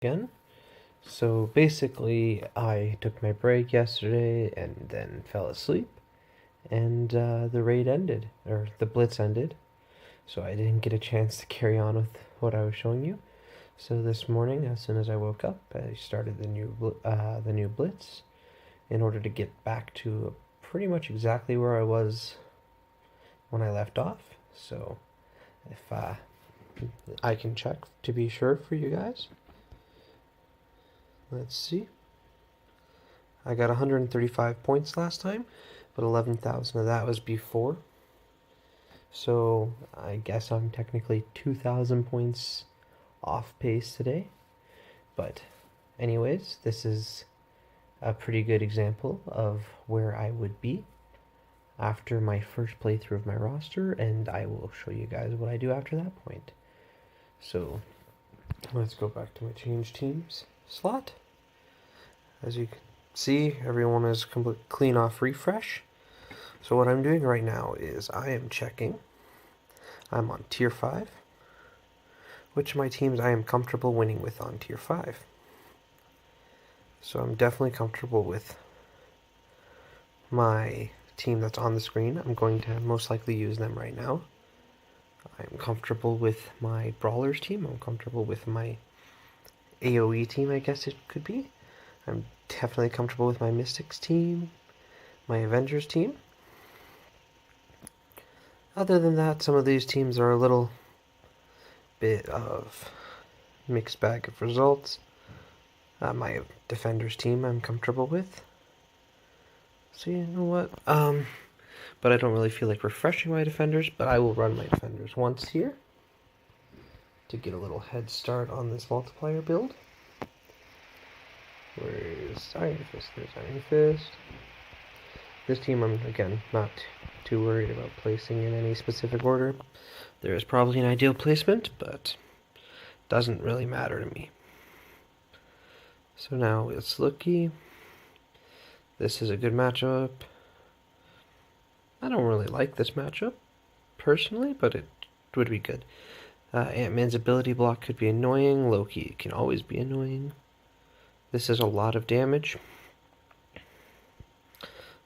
again. So basically, I took my break yesterday and then fell asleep, and the raid ended, or the blitz ended. So I didn't get a chance to carry on with what I was showing you. So this morning, as soon as I woke up, I started the new blitz in order to get back to pretty much exactly where I was when I left off. So if I can check to be sure for you guys. Let's see. I got 135 points last time, but 11,000 of that was before. So I guess I'm technically 2,000 points off pace today. But anyways, this is a pretty good example of where I would be after my first playthrough of my roster, and I will show you guys what I do after that point. So let's go back to my change teams slot. As you can see, everyone is clean off refresh. So what I'm doing right now is I am checking. I'm on tier 5. Which of my teams I am comfortable winning with on tier 5. So I'm definitely comfortable with my team that's on the screen. I'm going to most likely use them right now. I'm comfortable with my Brawlers team. I'm comfortable with my AoE team, I guess it could be. I'm definitely comfortable with my Mystics team, my Avengers team. Other than that, some of these teams are a little bit of mixed bag of results. My Defenders team I'm comfortable with. So you know what? But I don't really feel like refreshing my Defenders, but I will run my Defenders once here to get a little head start on this multiplier build. Where's Iron Fist? There's Iron Fist. This team I'm, again, not too worried about placing in any specific order. There is probably an ideal placement, but doesn't really matter to me. So now it's Loki. This is a good matchup. I don't really like this matchup, personally, but it would be good. Ant-Man's ability block could be annoying. Loki can always be annoying. This is a lot of damage.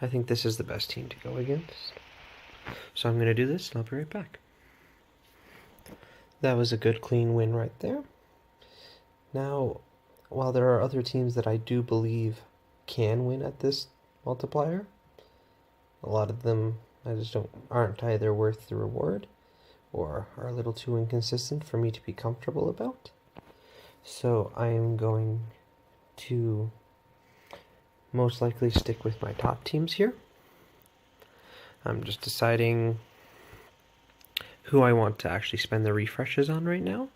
I think this is the best team to go against. So I'm going to do this, and I'll be right back. That was a good, clean win right there. Now, while there are other teams that I do believe can win at this multiplier, a lot of them aren't either worth the reward or are a little too inconsistent for me to be comfortable about. So I am going to most likely stick with my top teams here. I'm just deciding who I want to actually spend the refreshes on right now.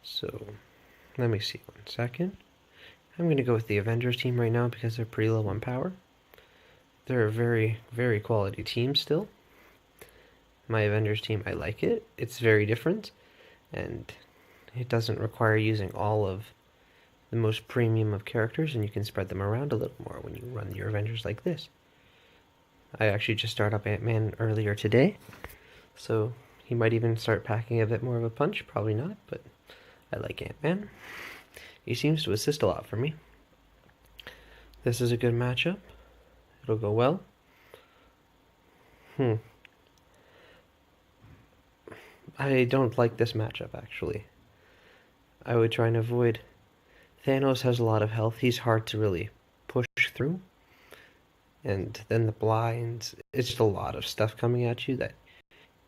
So let me see 1 second. I'm going to go with the Avengers team right now because they're pretty low on power. They're a very, very quality team still. My Avengers team, I like it. It's very different, and it doesn't require using all of the most premium of characters, and you can spread them around a little more when you run your Avengers like this. I actually just started up Ant-Man earlier today, so he might even start packing a bit more of a punch. Probably not, but I like Ant-Man. He seems to assist a lot for me. This is a good matchup. It'll go well. I don't like this matchup, actually. I would try and avoid. Thanos has a lot of health. He's hard to really push through. And then the blinds, it's just a lot of stuff coming at you that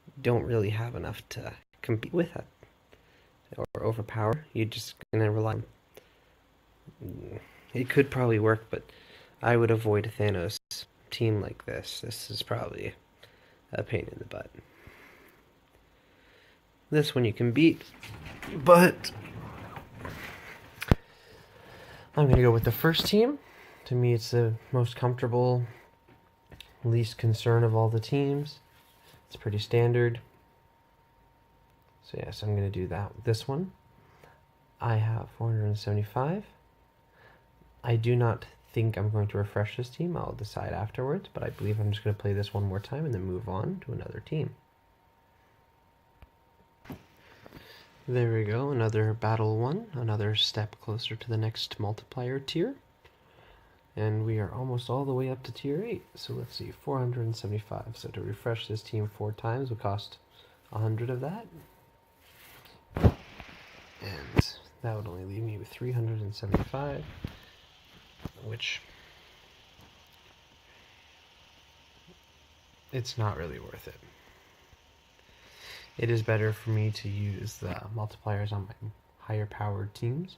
you don't really have enough to compete with it or overpower. You're just going to rely on. It could probably work, but I would avoid a Thanos team like this. This is probably a pain in the butt. This one you can beat, but I'm going to go with the first team. To me, it's the most comfortable, least concern of all the teams. It's pretty standard. So yes, I'm going to do that. This one, I have 475. I do not think I'm going to refresh this team. I'll decide afterwards, but I believe I'm just going to play this one more time and then move on to another team. There we go, another battle one, another step closer to the next multiplier tier. And we are almost all the way up to tier 8. So let's see, 475. So to refresh this team 4 times would cost 100 of that. And that would only leave me with 375, which it's not really worth it. It is better for me to use the multipliers on my higher powered teams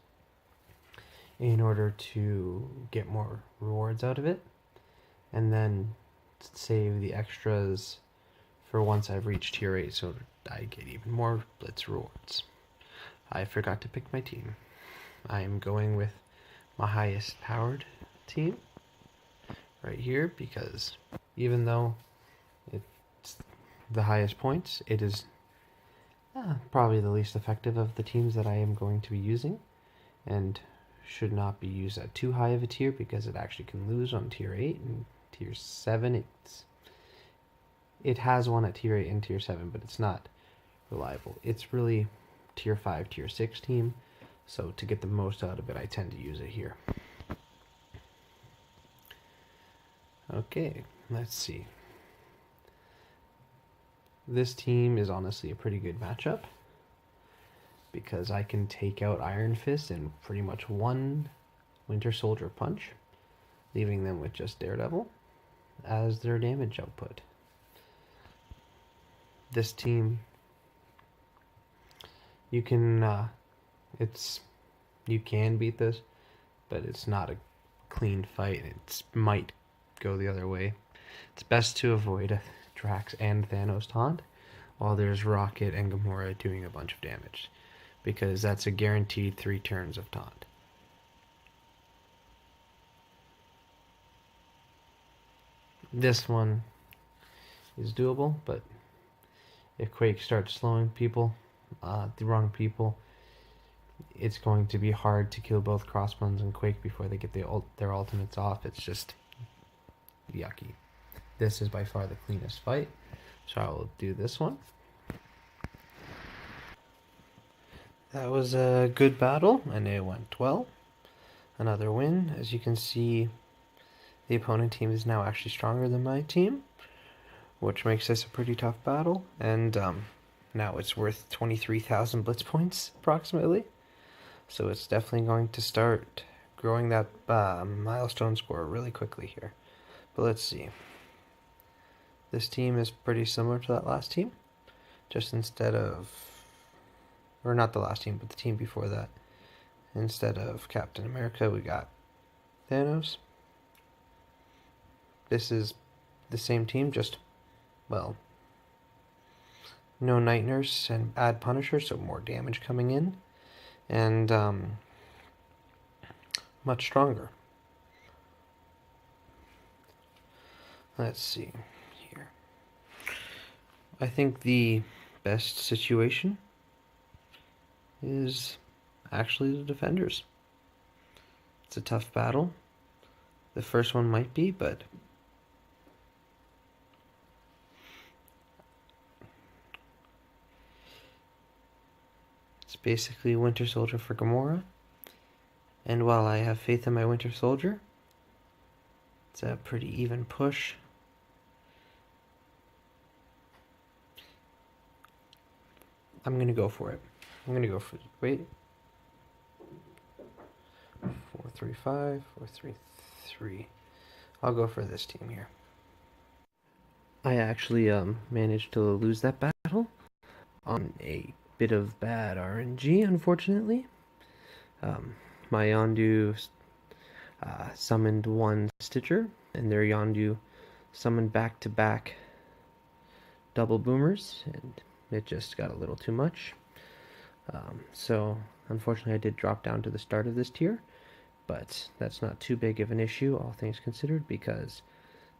in order to get more rewards out of it, and then save the extras for once I've reached tier 8 so I get even more Blitz rewards. I forgot to pick my team. I am going with my highest powered team right here because even though it's the highest points, it is probably the least effective of the teams that I am going to be using, and should not be used at too high of a tier because it actually can lose on tier 8 and tier 7. It has one at tier 8 and tier 7, but it's not reliable. It's really tier 5, tier 6 team, so to get the most out of it, I tend to use it here. Okay, let's see. This team is honestly a pretty good matchup because I can take out Iron Fist in pretty much one Winter Soldier punch, leaving them with just Daredevil as their damage output. This team, you can beat this, but it's not a clean fight. It might go the other way. It's best to avoid a Drax and Thanos taunt while there's Rocket and Gamora doing a bunch of damage, because that's a guaranteed 3 turns of taunt. This one is doable, but if Quake starts slowing people, the wrong people, it's going to be hard to kill both Crossbones and Quake before they get their ultimates off. It's just yucky. This is by far the cleanest fight, so I will do this one. That was a good battle, and it went well. Another win. As you can see, the opponent team is now actually stronger than my team, which makes this a pretty tough battle, and now it's worth 23,000 Blitz points, approximately. So it's definitely going to start growing that milestone score really quickly here. But let's see. This team is pretty similar to that last team, just instead of, or not the last team, but the team before that. Instead of Captain America, we got Thanos. This is the same team, just, well, no Night Nurse and add Punisher, so more damage coming in, and much stronger. Let's see here. I think the best situation is actually the defenders. It's a tough battle. The first one might be, but it's basically Winter Soldier for Gamora. And while I have faith in my Winter Soldier, it's a pretty even push. I'm gonna go for it. I'm gonna go for, wait. 435, 433. I'll go for this team here. I actually managed to lose that battle on a bit of bad RNG, unfortunately. My Yondu summoned one Stitcher, and their Yondu summoned back-to-back double boomers, and it just got a little too much. So, unfortunately, I did drop down to the start of this tier, but that's not too big of an issue, all things considered, because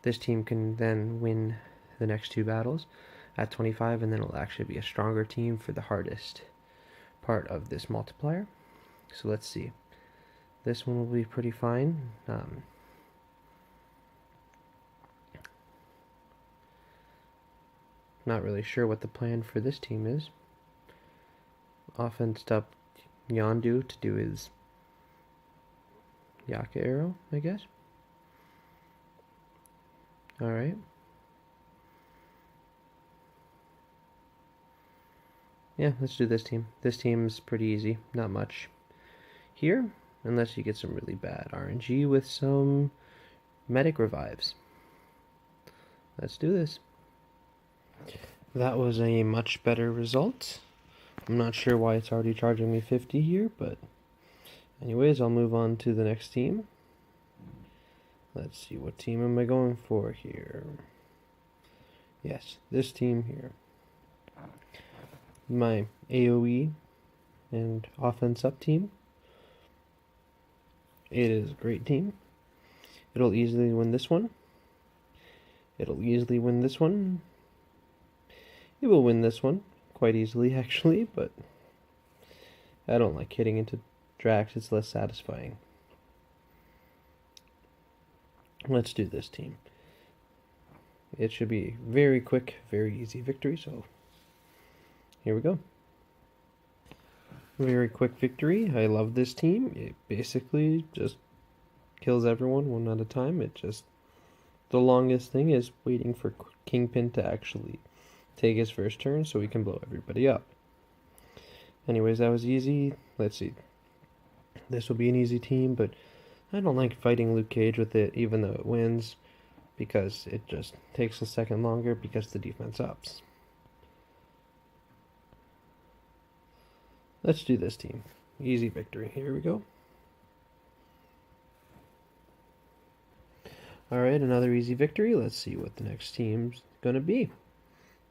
this team can then win the next 2 battles at 25, and then it'll actually be a stronger team for the hardest part of this multiplier. So let's see. This one will be pretty fine. Not really sure what the plan for this team is. offensed up Yondu to do his Yaka arrow, I guess. Alright. Yeah, let's do this team. This team's pretty easy. Not much here, unless you get some really bad RNG with some medic revives. Let's do this. That was a much better result. I'm not sure why it's already charging me 50 here, but anyways, I'll move on to the next team. Let's see, what team am I going for here? Yes, this team here. My AoE and offense up team. It is a great team. It'll easily win this one. It'll easily win this one. It will win this one quite easily, actually, but I don't like hitting into Drax. It's less satisfying. Let's do this team. It should be very quick, very easy victory, so here we go. Very quick victory. I love this team. It basically just kills everyone one at a time. The longest thing is waiting for Kingpin to actually take his first turn so we can blow everybody up. Anyways, that was easy. Let's see. This will be an easy team, but I don't like fighting Luke Cage with it, even though it wins, because it just takes a second longer because the defense ups. Let's do this team. Easy victory. Here we go. Alright, another easy victory. Let's see what the next team's gonna be.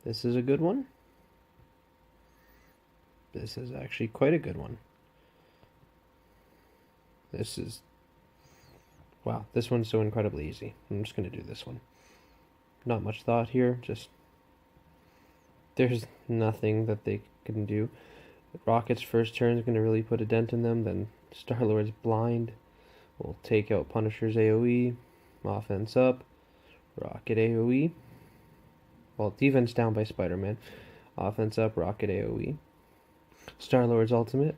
This is a good one. This is actually quite a good one. Wow, this one's so incredibly easy. I'm just gonna do this one. Not much thought here, there's nothing that they can do. Rocket's first turn is going to really put a dent in them. Then Star-Lord's blind will take out Punisher's AoE. Offense up. Rocket AoE. Well, defense down by Spider-Man. Offense up, Rocket AoE. Star-Lord's ultimate.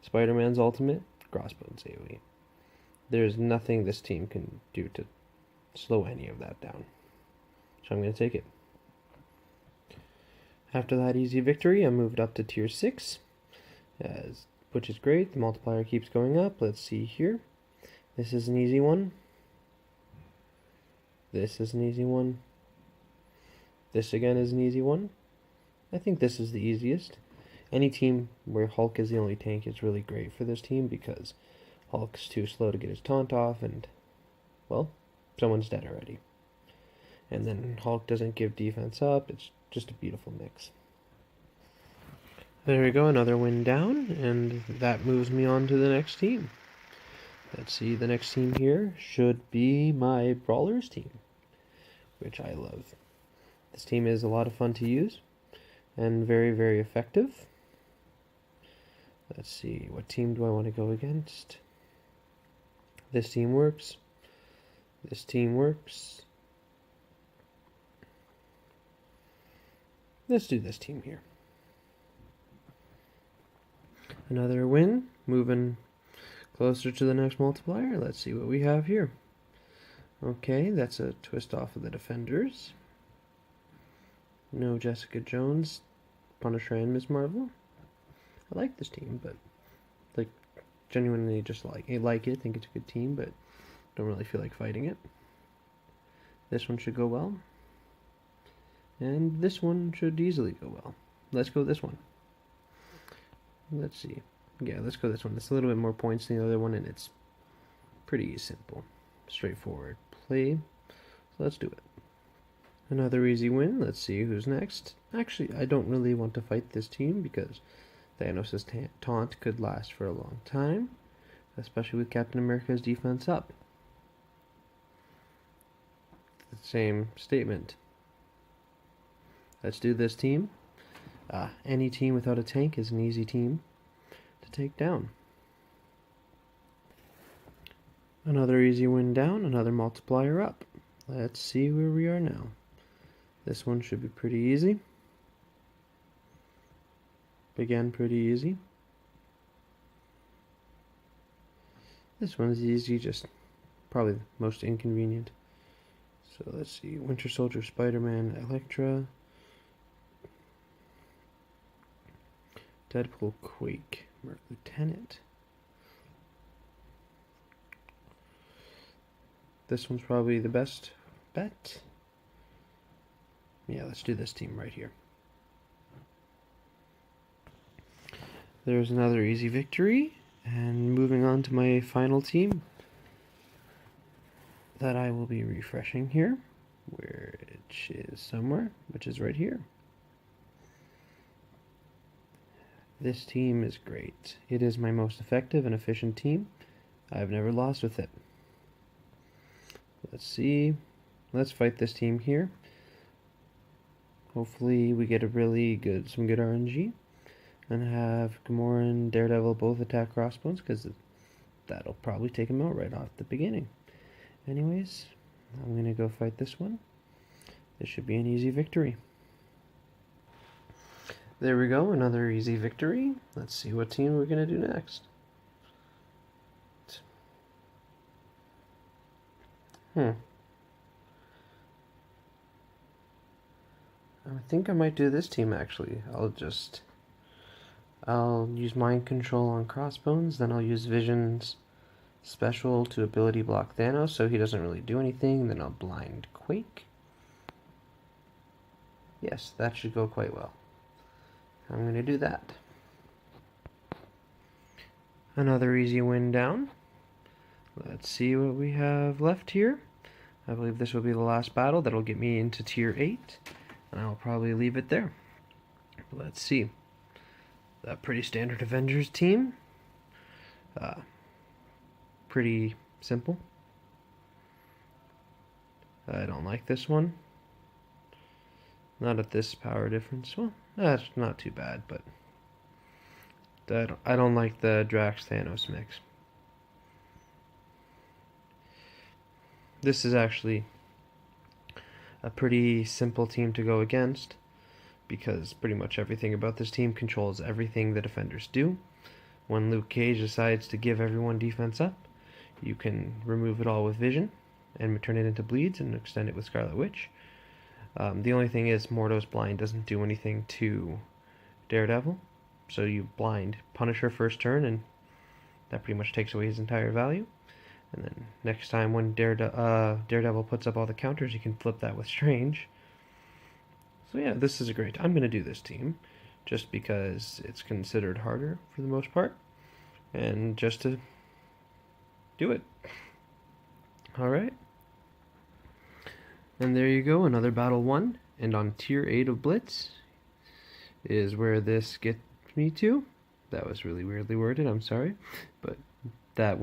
Spider-Man's ultimate. Crossbone's AoE. There's nothing this team can do to slow any of that down. So I'm going to take it. After that easy victory, I moved up to tier 6, which is great. The multiplier keeps going up. Let's see here. This is an easy one. This is an easy one. This again is an easy one. I think this is the easiest. Any team where Hulk is the only tank is really great for this team because Hulk's too slow to get his taunt off and, well, someone's dead already. And then Hulk doesn't give defense up. It's just a beautiful mix. There we go, another win down, and that moves me on to the next team. Let's see, the next team here should be my Brawlers team, which I love. This team is a lot of fun to use and very, very effective. Let's see, what team do I want to go against? This team works. This team works. Let's do this team here. Another win, moving closer to the next multiplier. Let's see what we have here. Okay, that's a twist off of the Defenders. No Jessica Jones, Punisher, and Ms. Marvel. I like this team, but like genuinely just like it. Think it's a good team, but don't really feel like fighting it. This one should go well. And this one should easily go well. Let's go this one. Let's see. Yeah, let's go this one. It's a little bit more points than the other one, and it's pretty simple. Straightforward play. So let's do it. Another easy win. Let's see who's next. Actually, I don't really want to fight this team because Thanos' taunt could last for a long time, especially with Captain America's defense up. The same statement. Let's do this team. Any team without a tank is an easy team to take down. Another easy win down, another multiplier up. Let's see where we are now. This one should be pretty easy. Again, pretty easy. This one's easy, just probably the most inconvenient. So let's see, Winter Soldier, Spider-Man, Elektra, Deadpool, Quake, Merc Lieutenant. This one's probably the best bet. Yeah, let's do this team right here. There's another easy victory, and moving on to my final team that I will be refreshing here, which is somewhere, which is right here. This team is great. It is my most effective and efficient team. I've never lost with it. Let's see. Let's fight this team here. Hopefully we get some good RNG. And have Gamora and Daredevil both attack Crossbones, because that'll probably take him out right off the beginning. Anyways, I'm going to go fight this one. This should be an easy victory. There we go, another easy victory. Let's see what team we're going to do next. I think I might do this team, actually. I'll use Mind Control on Crossbones, then I'll use Vision's special to ability block Thanos so he doesn't really do anything, then I'll blind Quake. Yes, that should go quite well. I'm going to do that. Another easy win down. Let's see what we have left here. I believe this will be the last battle. That'll get me into tier 8, and I'll probably leave it there. Let's see. A pretty standard Avengers team. Pretty simple. I don't like this one. Not at this power difference. Well, that's not too bad, but I don't like the Drax Thanos mix. This is actually a pretty simple team to go against, because pretty much everything about this team controls everything the defenders do. When Luke Cage decides to give everyone defense up, you can remove it all with Vision and turn it into bleeds and extend it with Scarlet Witch. The only thing is Mordo's blind doesn't do anything to Daredevil, so you blind Punisher first turn, and that pretty much takes away his entire value. And then next time when Daredevil puts up all the counters, you can flip that with Strange. So yeah, this is great. I'm going to do this team just because it's considered harder for the most part, and just to do it. Alright. And there you go, another battle won. And on tier 8 of Blitz is where this gets me to. That was really weirdly worded, I'm sorry. But that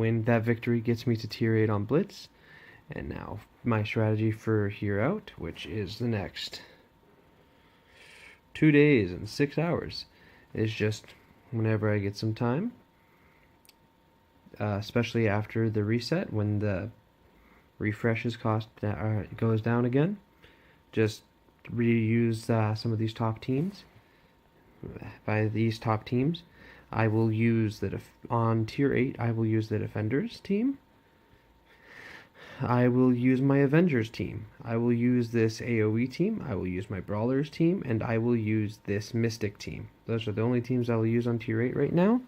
victory gets me to tier 8 on Blitz. And now my strategy for here out, which is the next 2 days and 6 hours, is just whenever I get some time, especially after the reset, when the refreshes cost goes down again, just reuse some of these top teams. By these top teams, I will use on tier 8, I will use the Defenders team. I will use my Avengers team. I will use this AoE team. I will use my Brawlers team, and I will use this Mystic team. Those are the only teams I will use on tier 8 right now.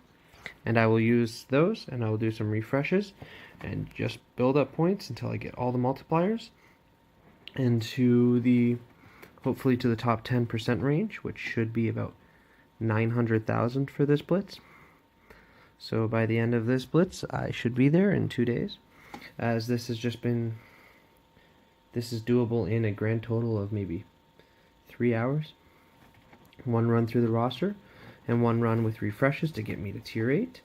And I will use those, and I will do some refreshes, and just build up points until I get all the multipliers, and hopefully to the top 10% range, which should be about 900,000 for this Blitz. So by the end of this Blitz, I should be there in 2 days, as this is doable in a grand total of maybe 3 hours. One run through the roster, and one run with refreshes to get me to tier 8.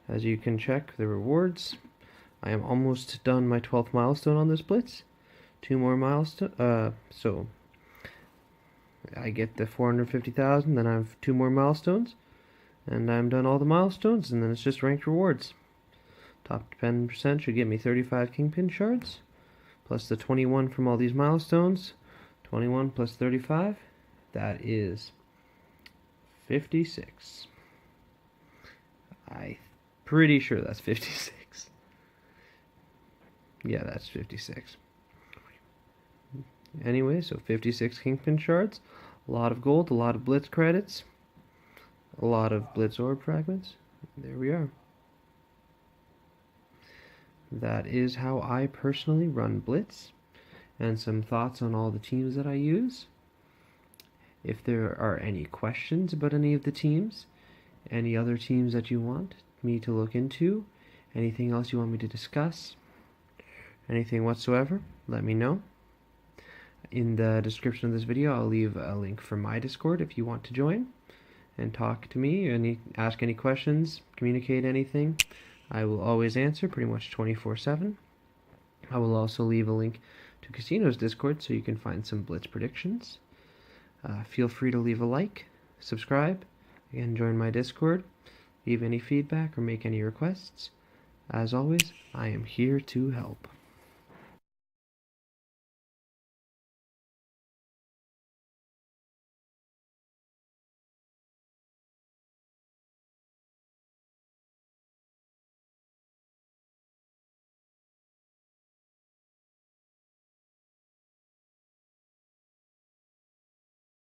As you can check the rewards, I am almost done my 12th milestone on this Blitz. 2 more milestones, so I get the 450,000, then I have 2 more milestones, and I'm done all the milestones, and then it's just ranked rewards. Top 10% should get me 35 Kingpin shards, plus the 21 from all these milestones. 21 plus 35, that is 56. I'm pretty sure that's 56. Yeah, that's 56. Anyway, so 56 Kingpin shards, a lot of gold, a lot of Blitz credits, a lot of Blitz orb fragments. There we are. That is how I personally run Blitz, and some thoughts on all the teams that I use. If there are any questions about any of the teams, any other teams that you want me to look into, anything else you want me to discuss, anything whatsoever, let me know. In the description of this video, I'll leave a link for my Discord if you want to join and talk to me, ask any questions, communicate anything. I will always answer pretty much 24/7. I will also leave a link to Khasino's Discord so you can find some Blitz predictions. Feel free to leave a like, subscribe, and join my Discord. Leave any feedback or make any requests. As always, I am here to help.